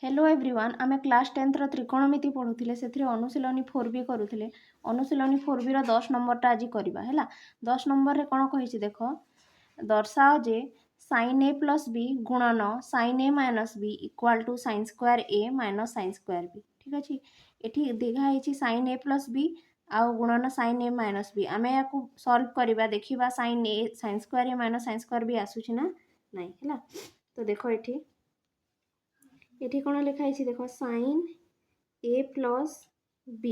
Hello everyone आमे class 10 रो त्रिकोणमिति पढुथिले सेथिरे अनुशीलनी 4b करूथिले अनुशीलनी 4b रो 10 नंबरटा आज करबा हैला 10 नंबर रे कोन कहिछि देखो दर्शाओ जे sin a plus b गुणन sin a minus b equal to sin square a minus sin square b ठीक अछि एठी देखा हिछि sin a plus b आ गुणन sin a minus b आमे याकू सॉल्व करबा देखिबा sin a sin square a minus sin square b आसुछि ना नाही हैला तो देखो एठी एठी कोन लिखा है देखो sin a plus b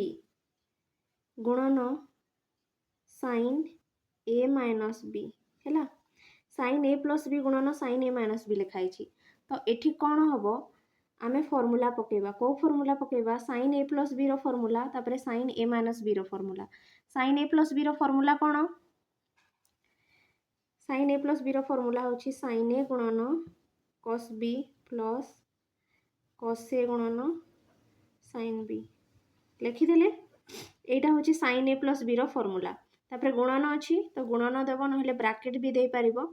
गुणन sin a minus b हैला sin a plus b गुणन sin a minus b लिखा है तो एठी कोन हबो आमे फार्मूला पकेबा को फार्मूला पकेबा sin a plus b रो फार्मूला तापरे sin a minus b रो formula sin a plus b रो फार्मूला कोन sin a plus b रो फार्मूला होछि sin a गुणन cos b plus cos a गुणन sin b लिखिदेले एटा होछि sin a plus b रो फार्मूला तापरे गुणन अछि तो गुणन देबो नहले ब्रैकेट भी दे परिबो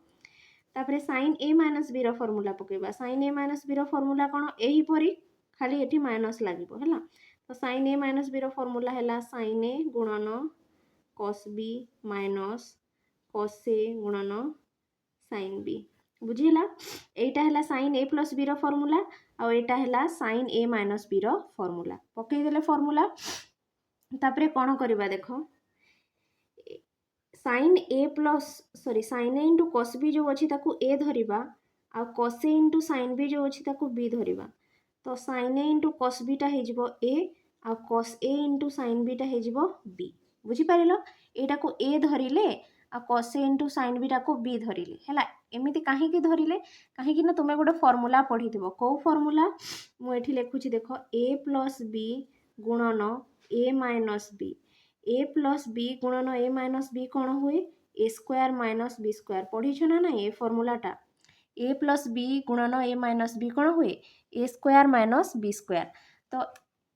तापरे sin a minus b रो फार्मूला पकेबा sin a minus b रो फार्मूला कोन एही परी खाली एठी माइनस लागिबो हैला तो sin a minus b रो फार्मूला हैला sin a गुणन cos b minus cos a गुणन sin b बुझिला एटा हैला sin a plus b रो फार्मूला आ एटा हैला sin a minus b रो फार्मूला पकई देले फार्मूला तापरे कोन करबा देखो sin a plus sin a into cos b जो अछि ताकू a धरिबा uh cos a into sin b जो अछि ताकू b धरिबा तो sin a into cos b टा हे जिवो a uh cos a into sin b टा हे जिवो b बुझि पारिलो एटा को a धरिले uh cos a into sin b टा को b धरिले हैला एमिति काहे की धरिले काहे की ना तुमे गोटे फार्मूला पढिथिबो को फार्मूला मु एठी लेखुची देखो a plus b गुणन a minus b a plus b गुणन a minus b कोन हुए a square minus b square पढिछ ना ए फार्मूला टा a plus b गुणन a minus b कोन हुए a square minus b square तो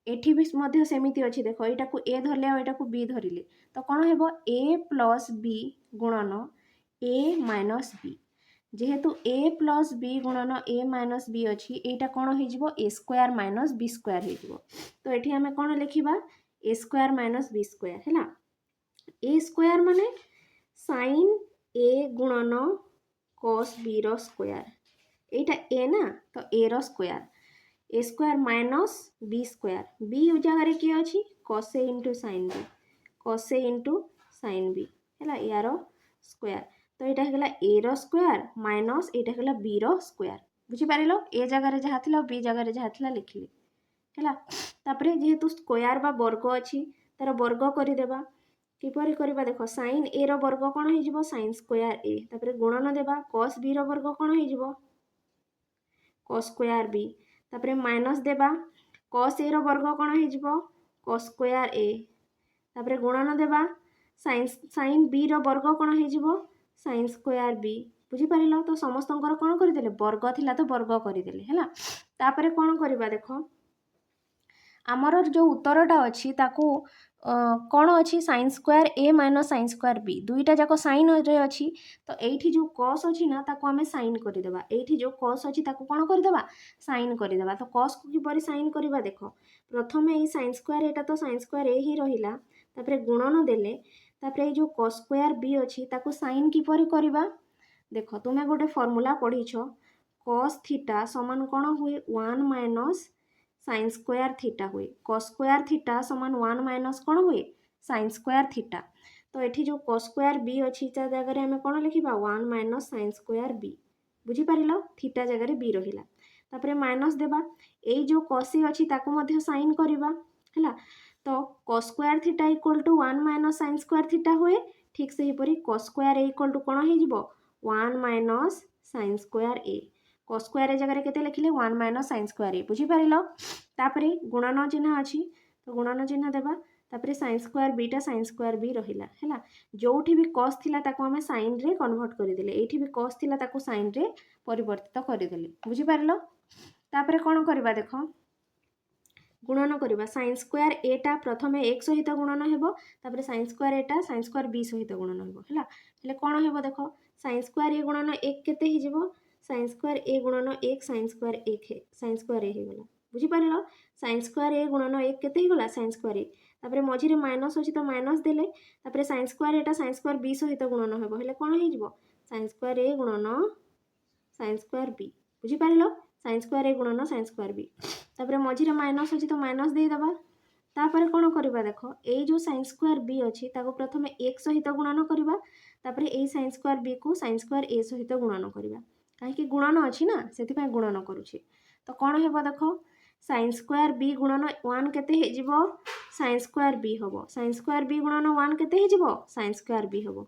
एठी भी मध्य सेमिति अछि देखो एटा को a धरले आ एटा को b धरिले तो कोन हेबो a plus b गुणन a minus b जेहेतु a plus b गुणन a minus b अछि एटा कोन हे जिवो a square minus b square हे जिवो तो एठी हमें कोन लिखिबा a square minus b square हैला a स्क्वायर माने sin a गुणन cos b रो स्क्वायर एटा a ना तो a रो square a square minus b square b जगह रे की अछि cos a into sin b cos a into sin b हैला यारो स्क्वायर तो एटा हेला a रो स्क्वायर माइनस एटा हेला b रो स्क्वायर बुझि पारिलो a जगह रे जहा थिला b जगह रे जहा थिला लिखिले हैला तापरे जेहेतु स्क्वायर बा वर्ग अछि तार वर्ग करि देबा किपरि करबा देखो sin a रो वर्ग कोन हे जिवो sin स्क्वायर a तापरे गुणन देबा cos b रो वर्ग कोन हे जिवो cos स्क्वायर b तापरे माइनस देबा cos a रो वर्ग कोन हे जिवो cos स्क्वायर a तापरे गुणन देबा sin b रो वर्ग कोन हे जिवो sin स्क्वायर b बुझि पारिलो तो समस्तंकर कोन करि देले वर्ग थिला तो वर्ग करि देले हैला तापरे कोन करबा देखो आमर जो उत्तरटा अछि ताकू कोन अछि sin square a minus sin square b दुईटा जाको sin रे अछि तो एठी जो cos अछि ना ताकू हमें sin करि देबा एठी जो cos अछि ताकू कोन करि देबा sin करि देबा तो cos को किपरि sin करबा देखो प्रथमे ए sin स्क्वायर एटा तो sin स्क्वायर ए ही रहिला तापरे गुणन देले तापरे ए जो cos स्क्वायर b अछि ताकू sin किपरि करबा देखो तुमे गोटे फार्मूला पढिछो cos थीटा समान कोन हुए 1 minus sin स्क्वायर थीटा हुए cos स्क्वायर थीटा समान 1 minus कोन हुए sin स्क्वायर थीटा तो एठी जो cos स्क्वायर b अछि ता जगह रे हमें कोन लिखिबा 1 minus sin स्क्वायर b बुझि पारिलो थीटा जगह रे b रहिला तापरे माइनस देबा एई जो cos a अछि ताकू मध्य sin करबा हैला तो cos square theta equal to 1 minus sin square theta हुए ठीक सेही परी cos square a equal to कोन हे जिवो 1 minus sin square a cos square जगह रे केते लिखिले 1 minus sin स्क्वायर a बुझि पारिलो तापरे गुणन चिन्ह अछि तो गुणन चिन्ह देबा तापरे sin स्क्वायर b टा sin स्क्वायर b रहिला हैला जोठी भी cos थिला ताको हमें sin रे कन्वर्ट करि देले एठी भी cos थिला ताको sin रे परिवर्तित करि देले बुझि पारिलो तापरे कोन करबा देखो गुणन करबा sin स्क्वायर a टा प्रथमे 1 सहित गुणन हेबो तापरे sin स्क्वायर a टा sin स्क्वायर b सहित गुणन हेबो हैला हेले कोन हेबो देखो sin स्क्वायर a गुणन 1 केते हि जिवो sin स्क्वायर a गुणन 1 sin स्क्वायर 1 है sin स्क्वायर a हे गेला बुझिपार साइन स्क्वायर ए गुणन 1 केते गला साइन स्क्वायर ए तापर मझिरे माइनस अछि तो माइनस देले तापर साइन स्क्वायर एटा साइन स्क्वायर बी सहित गुणन हेबो हेले कोन हे जिवो साइन स्क्वायर ए गुणन साइन स्क्वायर बी बुझिपार साइन स्क्वायर ए गुणन साइन स्क्वायर बी तापर मझिरे माइनस अछि तो माइनस दे दबा तापर कोन करबा देखो ए जो साइन स्क्वायर बी अछि ताको प्रथमे 1 सहित गुणन करबा तापर ए साइन स्क्वायर बी को साइन स्क्वायर ए सहित गुणन करबा काहे कि गुणन अछि ना सेति पय गुणन करूछि तो कोन हेबो देखो साइन स्क्वायर बी गुणन 1 केते हे जिवो साइन स्क्वायर बी हबो साइन स्क्वायर बी गुणन 1 केते हे जिवो साइन स्क्वायर बी हबो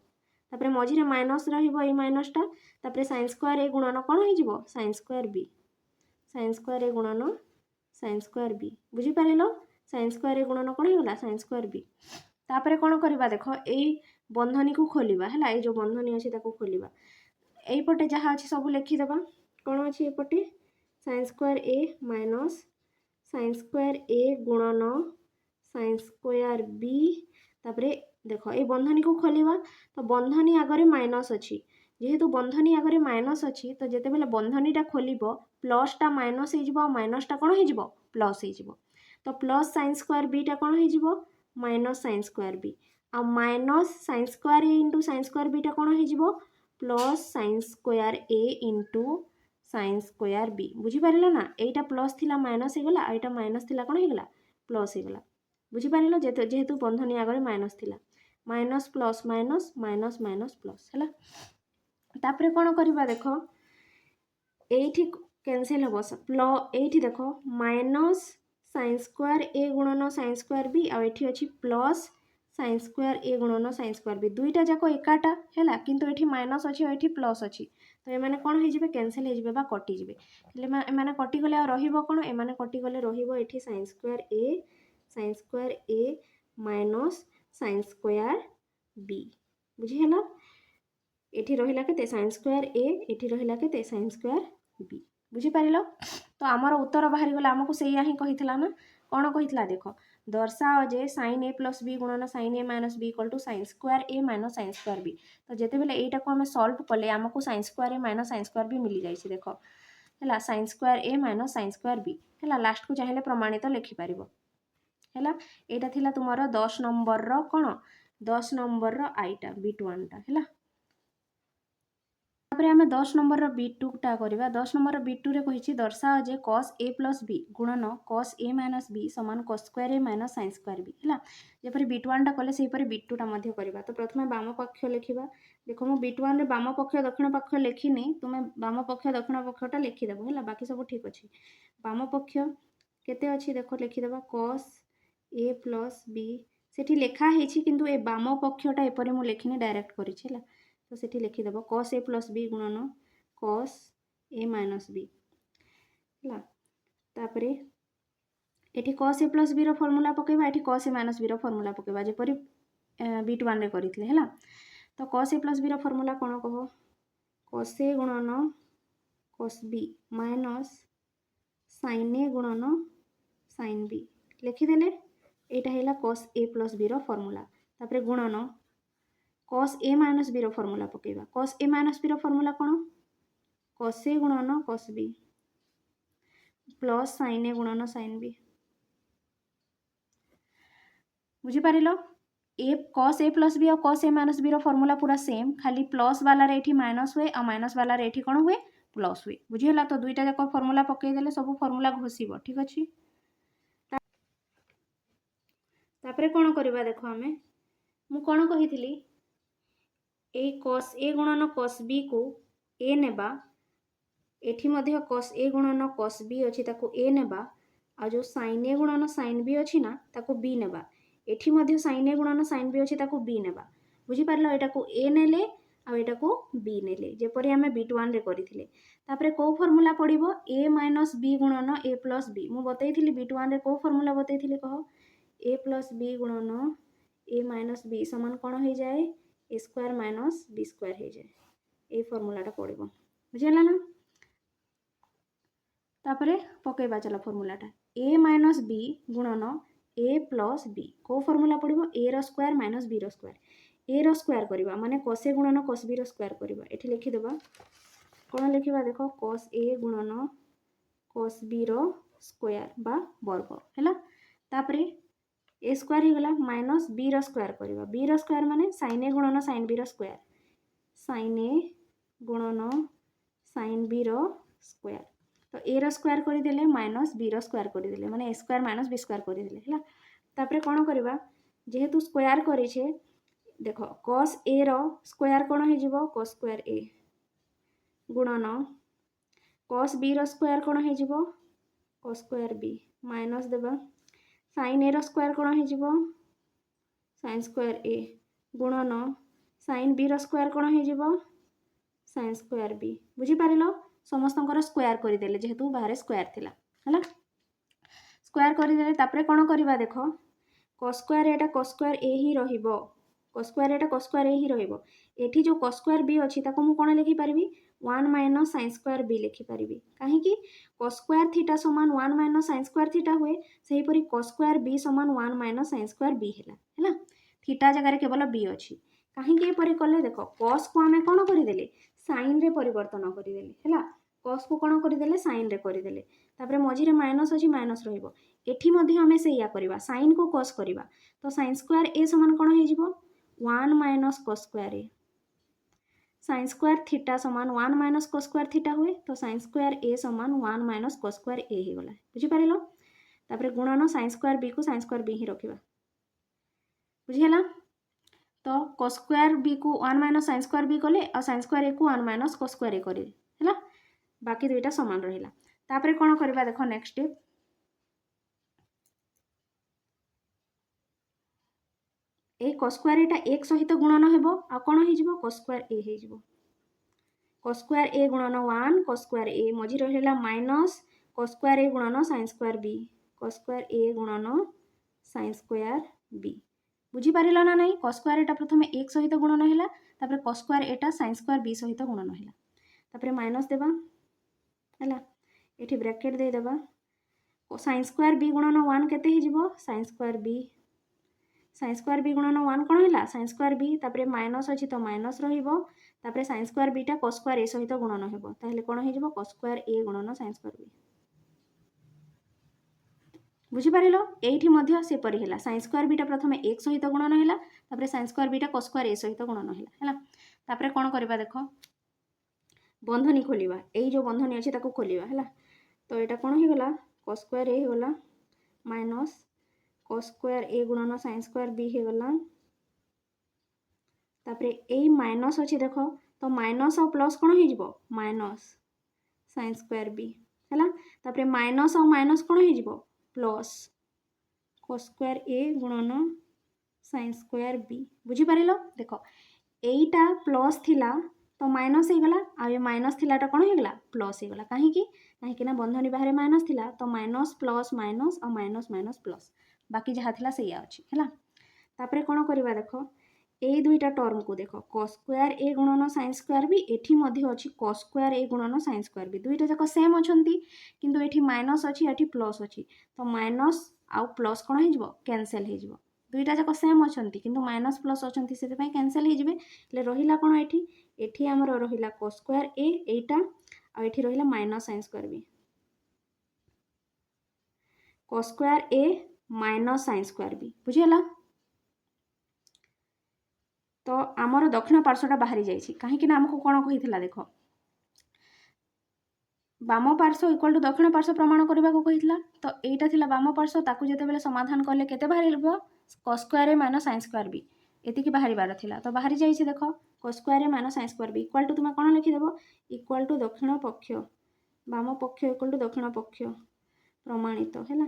तापर मझिरे माइनस रहिबो ए माइनसटा तापर साइन स्क्वायर ए गुणन कोन हे जिवो sine square B sine square A गुणन साइन स्क्वायर बी बुझि पारिलो साइन स्क्वायर ए गुणन कोन हेगला साइन स्क्वायर बी तापर कोन करबा देखो एई बंधनी को खोलिबा हला ए जो बंधनी अछि ताको खोलिबा एई पटे जहा अछि सब लिखि देबा कोन अछि ए पटे sign square A minus sign square A गुणन साइन स्क्वायर बी तापर देखो ए बंधनी को खोलिबा तो बंधनी आगरे माइनस अछि जेहेतु बंधनी आगरे माइनस अछि तो जेते बेले बंधनीटा खोलिबो प्लसटा माइनस हे जिवो माइनसटा कोन हे जिवो प्लस हे जिवो तो प्लस साइन स्क्वायर बीटा कोन हे जिवो माइनस साइन स्क्वायर बी आ माइनस साइन स्क्वायर ए इंटू साइन स्क्वायर बीटा कोन हे जिवो प्लस साइन स्क्वायर ए इंटू साइन स्क्वायर बी बुझी पारिला ना एटा प्लस थिला माइनस हे गला एटा माइनस थिला कोन हे गला प्लस हे गला बुझी पारिलो जेहेतु बंधनी आगरे माइनस थिला minus plus minus minus minus plus हला तापर कोन करबा देखो एठी कैंसिल हबो एठी देखो माइनस साइन स्क्वायर ए गुणन साइन स्क्वायर बी आ एठी अछि प्लस साइन स्क्वायर ए गुणन साइन स्क्वायर बी दुईटा जाको एकाटा हैला किंतु एठी माइनस अछि और एठी प्लस अछि तो एमाने कोन हे जिवे कैंसिल हे जिवे बा कटि जिवे हेले एमाने कटि गले आ रहिबो कोन एमाने कटि गले रहिबो एठी sign square A minus sign square B बुझी हैला एठी रहिला केते साइन स्क्वायर ए एठी रहिला केते साइन स्क्वायर बी बुझी पारिलो तो आमर उत्तर बाहरी गला हमकु सेया ही कहितला ना कोन कहितला देखो दर्शाओ जे sin a + b गुणन sin a - b = sin square a - sin square b तो जेते बेले एटा को हम सॉल्व करले हमकु sin square a - sin square b मिली जाई छी देखो हैला sin square a - sin square b हैला लास्ट को चाहिले प्रमाणित लिखि पारिबो हैला एटा थिला तुमरो 10 नंबर रो कोन 10 नंबर रो आईटा b1 टा हैला तापर आमे 10 नंबर रो b2 टा करबा 10 नंबर रो b2 रे कहिछि दर्शाओ जे cos a + b गुणन cos a - b = cos square a - sin square b हैला जेपरि b1 टा कले सेहि परि b2 टा मध्ये करबा तो प्रथमे वाम पक्ष लिखिबा देखो मु b1 रे वाम पक्ष दक्षिण पक्ष लिखिनी तुमे वाम पक्ष दक्षिण पक्षटा लिखि देबो हैला बाकी सब ठीक अछि वाम पक्ष केते अछि देखो लिखि देबा cos a + b सेठी लेखा हेछि किंतु ए वाम पक्षटा एपरि मु लिखिनी डायरेक्ट करिछि हैला तो सेठी लिखि देबो cos a + b गुणन cos a - b हैला तापरे एठी cos a + b रो फार्मूला पकेबा एठी cos a - b रो फार्मूला पकेबा जेपरि b1 रे करितले हैला तो cos a + b रो फार्मूला कोन कहो cos a गुणन cos b minus sin a गुणन sin b लिखि देले एटा हैला cos a + b रो फार्मूला तापरे गुणन cos a - b रो फार्मूला पकेबा cos a - b रो फार्मूला कोन cos a गुणन cos b plus sin a गुणन sin b बुझी पारिलो ए cos a + b और cos a - b रो फार्मूला पूरा सेम खाली प्लस वाला रे एठी माइनस हुए और माइनस वाला रे एठी कोन हुए प्लस हुए बुझी होला तो दुईटा जाको फार्मूला पके देले सब फार्मूला घोषिबो ठीक अछि तापरे कोन करबा देखो हमें मु कोन कहितली ए cos a गुणन cos b को a नेबा एठी मध्ये cos a गुणन cos b अछि ताको a नेबा आ जो sin a गुणन sin b अछि ना ताको b नेबा एठी मध्ये sin a गुणन sin b अछि ताको b नेबा बुझी पारलो एटा को a नेले आ एटा को b नेले जेपरि हमें b1 रे करिथिले तापरे को फार्मूला पडिबो a - b गुणन a + b मु बतैथिली b1 रे को फार्मूला बतैथिली कहो a + b गुणन a - b समान कोन हो जाए a square minus b square हो जाए ए फार्मूलाटा पड़िबो बुझिला ना तापरे पकेबा चला फार्मूलाटा a - b गुणन a + b को फार्मूला पड़िबो a रो स्क्वायर माइनस b रो स्क्वायर a रो स्क्वायर करबा माने cos a गुणन cos b रो स्क्वायर करबा एठी लिखि देबा कोन लिखिबा देखो cos a गुणन cos b रो स्क्वायर बा वर्ग है। तापर ए स्क्वायर हो गला माइनस बी रो स्क्वायर करवा बी रो स्क्वायर माने साइन ए गुणन साइन बी रो स्क्वायर साइन ए गुणन साइन बी रो स्क्वायर तो ए रो स्क्वायर करदेले माइनस बी रो स्क्वायर करदेले माने ए स्क्वायर माइनस बी स्क्वायर करदेले है। तापर कौन करवा जेहेतु स्क्वायर करेछे देख cos ए रो स्क्वायर कौन हो जिवो cos स्क्वायर ए गुणन cos बी रो स्क्वायर कौन हो जिवो cos स्क्वायर बी माइनस देबा sin ए रो स्क्वायर कौन हो जिवो sin स्क्वायर ए गुणन sin बी रो स्क्वायर कौन हो जिवो sin स्क्वायर बी बुझी पारिलो समस्तंकर स्क्वायर करदेले जेहेतु बाहर स्क्वायर थिला है स्क्वायर करदेले तापर कौन करवा देख cos स्क्वायर एटा cos स्क्वायर ए ही रहिबो cos स्क्वायर एटा cos स्क्वायर ए ही रहिबो एठी जो cos स्क्वायर बी अछि ताको मु कोन लिखि परिबी 1 माइनस sin स्क्वायर बी लिखि परिबी काहे कि cos स्क्वायर थीटा समान 1 माइनस sin स्क्वायर थीटा हुए सही परी cos स्क्वायर बी समान 1 माइनस sin स्क्वायर बी हैला थीटा जगह रे केवल बी अछि काहे कि ए परी कले देखो cos को हमें कोन करि देले sin रे परिवर्तन करि देले हैला cos को कोन करि देले sin रे करि देले तापर मझी रे माइनस अछि माइनस रहिबो एठी मध्ये हमें से या करबा sin को cos करबा तो sin स्क्वायर ए समान कोन हे जिवो 1 माइनस cos स्क्वायर ए sin स्क्वायर थीटा समान 1 माइनस cos स्क्वायर थीटा हुए तो sin स्क्वायर ए समान 1 माइनस cos स्क्वायर ए हे गला बुझी पारिलो तापर गुणन sin स्क्वायर बी को sin स्क्वायर बी ही रखिबा बुझी हला तो cos स्क्वायर बी को 1 माइनस sin स्क्वायर बी कले और sin स्क्वायर ए को 1 माइनस cos स्क्वायर ए करे हैला बाकी दुईटा समान रहिला तापर कोन करबा देखो नेक्स्ट स्टेप ए cos स्क्वायर एटा एक सहित गुणन हेबो आ कोन हे जिवो cos स्क्वायर ए हे जिवो cos स्क्वायर ए गुणन 1 cos स्क्वायर ए मझी रहिला माइनस cos स्क्वायर ए गुणन sin square B cos square A गुणन sin स्क्वायर बी बुझी पारिलो ना नहीं cos स्क्वायर एटा प्रथमे एक सहित गुणन हैला तापर cos स्क्वायर एटा sin स्क्वायर बी सहित गुणन हैला तापर माइनस देबा हैला एठी ब्रैकेट दे देबा sin स्क्वायर बी गुणन 1 केते हे जिवो sin square B sin square B गुणन 1 कोन हैला sin स्क्वायर बी तापर माइनस अछि तो माइनस रहिबो तापर sin square beta cos square A सहित गुणन हेबो ताहले कोन हे जिवो cos स्क्वायर ए गुणन sin स्क्वायर बी बुझी पारिलो एठी मध्ये से परि हैला sin स्क्वायर बीटा प्रथमे एक सहित गुणन हैला तापर sin square beta cos square A सहित गुणन हैला तापर कोन करबा देखो बंधनी खोलिबा एई जो बंधनी अछि ताको खोलिबा हैला तो एटा कोन हे गला cos स्क्वायर ए होला माइनस cos स्क्वायर ए गुणन sin स्क्वायर बी हे गला तापर एई माइनस अछि देखो तो माइनस और प्लस कोन हे जिवो माइनस sin स्क्वायर बी हैला तापर माइनस और माइनस कोन हे जिवो प्लस cos स्क्वायर ए गुणन sin स्क्वायर बी बुझी पारिलो देखो एईटा प्लस थिला तो माइनस हे गला आ ये माइनस थिलाटा कोन हे गला प्लस हे गला काहे कि ना बंधनी बाहर माइनस थिला तो माइनस प्लस माइनस और माइनस माइनस प्लस बाकी जहाँ थिला सेया अछि हैला तापर कोन करबा देखो ए दुईटा टर्म को देखो cos स्क्वायर ए गुणन sin स्क्वायर बी एठी मध्ये अछि cos स्क्वायर ए गुणन sin स्क्वायर बी दुईटा जाक सेम अछंती किंतु एठी माइनस अछि एठी प्लस अछि तो माइनस आउ प्लस कोन हे जिवो कैंसिल हे जिवो दुईटा जाक सेम अछंती किंतु माइनस प्लस अछंती सेते पय कैंसिल हे जिवे ले रहिला कोन एठी हमर रहिला cos स्क्वायर ए एटा आ एठी रहिला minus sin square B cos square A minus sin square B बुझियला तो आमर दक्षिण पार्श्वटा बाहरी जाइछि काहे कि ना हमको कोन कहिथिला देखो वाम पार्श्व इक्वल टू दक्षिण पार्श्व प्रमाण करबा को कहिथिला तो एटा थिला वाम पार्श्व ताकू जते बेले समाधान करले केते बाहरी लबो cos square A minus sin square B एति की बाहरी बार थिला तो बाहरी जाइछि देखो cos square A minus sin square B equal to तुमे कोन लिखि देबो इक्वल टू दक्षिण पक्ष वाम पक्ष इक्वल टू दक्षिण पक्ष प्रमाणित हैला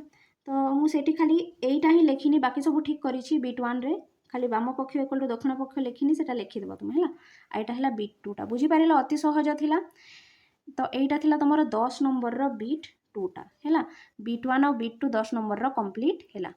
तो मु सेठी खाली एईटा ही लेखिनी बाकी सब ठीक करिछि बिट 1 रे खाली वाम पक्ष इक्वल टू दक्षिण पक्ष लेखिनी सेटा लिखि देबो तुमे हैला आ एटा हैला बिट 2 टा बुझी पारिलो अति सहज थिला तो एटा थिला तमरो 10 नंबर रो बिट 2 टा हैला बिट 1 और बिट 2 10 नंबर रो कंप्लीट हैला।